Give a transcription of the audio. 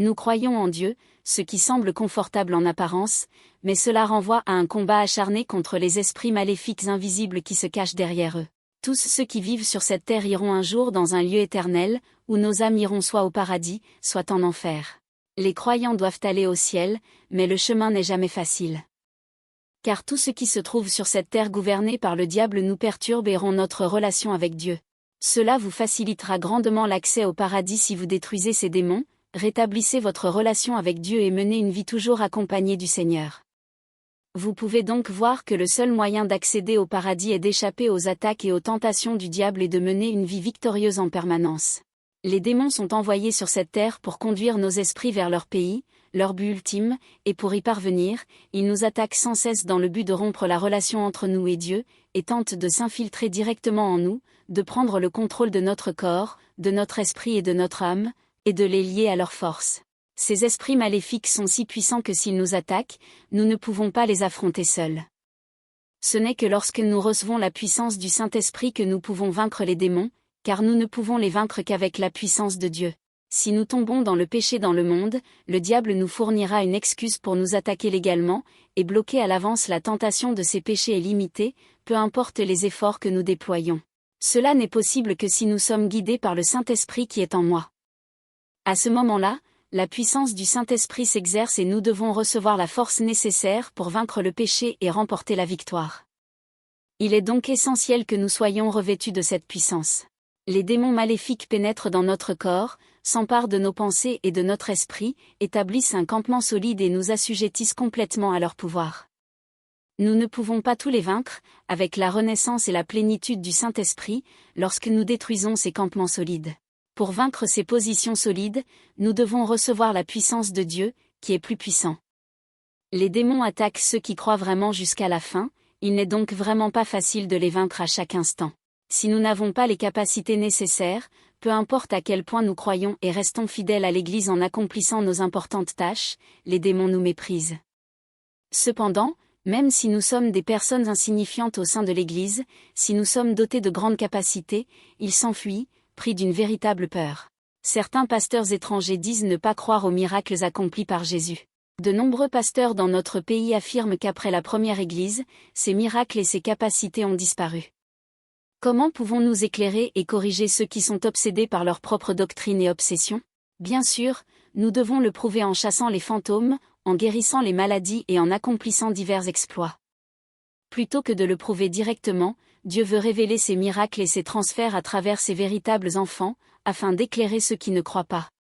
Nous croyons en Dieu, ce qui semble confortable en apparence, mais cela renvoie à un combat acharné contre les esprits maléfiques invisibles qui se cachent derrière eux. Tous ceux qui vivent sur cette terre iront un jour dans un lieu éternel, où nos âmes iront soit au paradis, soit en enfer. Les croyants doivent aller au ciel, mais le chemin n'est jamais facile. Car tout ce qui se trouve sur cette terre gouvernée par le diable nous perturbe et rompt notre relation avec Dieu. Cela vous facilitera grandement l'accès au paradis si vous détruisez ces démons, rétablissez votre relation avec Dieu et menez une vie toujours accompagnée du Seigneur. Vous pouvez donc voir que le seul moyen d'accéder au paradis est d'échapper aux attaques et aux tentations du diable et de mener une vie victorieuse en permanence. Les démons sont envoyés sur cette terre pour conduire nos esprits vers leur pays, leur but ultime, et pour y parvenir, ils nous attaquent sans cesse dans le but de rompre la relation entre nous et Dieu, et tentent de s'infiltrer directement en nous, de prendre le contrôle de notre corps, de notre esprit et de notre âme, et de les lier à leur force. Ces esprits maléfiques sont si puissants que s'ils nous attaquent, nous ne pouvons pas les affronter seuls. Ce n'est que lorsque nous recevons la puissance du Saint-Esprit que nous pouvons vaincre les démons, car nous ne pouvons les vaincre qu'avec la puissance de Dieu. Si nous tombons dans le péché dans le monde, le diable nous fournira une excuse pour nous attaquer légalement, et bloquer à l'avance la tentation de ces péchés est limitée, peu importe les efforts que nous déployons. Cela n'est possible que si nous sommes guidés par le Saint-Esprit qui est en moi. À ce moment-là, la puissance du Saint-Esprit s'exerce et nous devons recevoir la force nécessaire pour vaincre le péché et remporter la victoire. Il est donc essentiel que nous soyons revêtus de cette puissance. Les démons maléfiques pénètrent dans notre corps, s'emparent de nos pensées et de notre esprit, établissent un campement solide et nous assujettissent complètement à leur pouvoir. Nous ne pouvons pas tous les vaincre, avec la renaissance et la plénitude du Saint-Esprit, lorsque nous détruisons ces campements solides. Pour vaincre ces positions solides, nous devons recevoir la puissance de Dieu, qui est plus puissant. Les démons attaquent ceux qui croient vraiment jusqu'à la fin, il n'est donc vraiment pas facile de les vaincre à chaque instant. Si nous n'avons pas les capacités nécessaires, peu importe à quel point nous croyons et restons fidèles à l'Église en accomplissant nos importantes tâches, les démons nous méprisent. Cependant, même si nous sommes des personnes insignifiantes au sein de l'Église, si nous sommes dotés de grandes capacités, ils s'enfuient, pris d'une véritable peur. Certains pasteurs étrangers disent ne pas croire aux miracles accomplis par Jésus. De nombreux pasteurs dans notre pays affirment qu'après la première Église, ces miracles et ces capacités ont disparu. Comment pouvons-nous éclairer et corriger ceux qui sont obsédés par leur propre doctrine et obsession? Bien sûr, nous devons le prouver en chassant les fantômes, en guérissant les maladies et en accomplissant divers exploits. Plutôt que de le prouver directement, Dieu veut révéler ses miracles et ses transferts à travers ses véritables enfants, afin d'éclairer ceux qui ne croient pas.